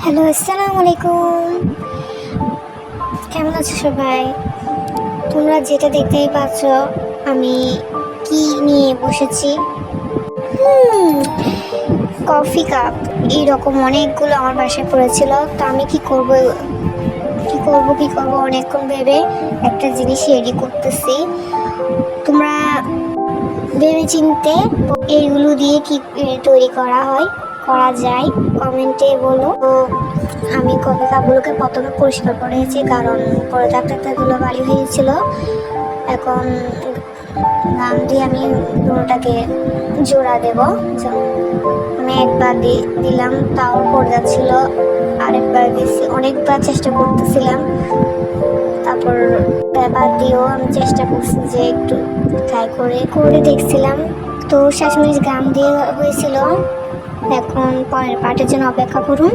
Hello, আসসালামু আলাইকুম। কেমন আছো সবাই? তোমরা যেটা দেখতেই পাচ্ছ, আমি কি নিয়ে বসেছি? হুম কফি কাপ। এইরকম অনেকগুলো আমার বাসায় পড়েছিল। তো আমি কি করব অনেকক্ষণ ভেবে একটা জিনিস রেডি করতেছি। তোমরা ভেবে চিনতে এইগুলো দিয়ে কি তৈরি করা যায় কমেন্টে বলো। তো আমি কফি কাপগুলোকে প্রথমে পরিষ্কার করেছি, কারণ পরে একটা ধুলোবালি হয়েছিল। এখন গাম দিয়ে আমি দুটোটাকে জোড়া দেব। আমি একবার দিলাম, তাও পড়ে যাচ্ছিল। আরেকবার দিয়েছি, অনেকবার চেষ্টা করতেছিলাম। তারপর পেপার দিয়েও আমি চেষ্টা করছি যে একটু ট্রাই করে দেখছিলাম। তো শেষমেশ গাম দিয়ে হয়েছিল। এখন পরের পার্টের জন্য অপেক্ষা করুন।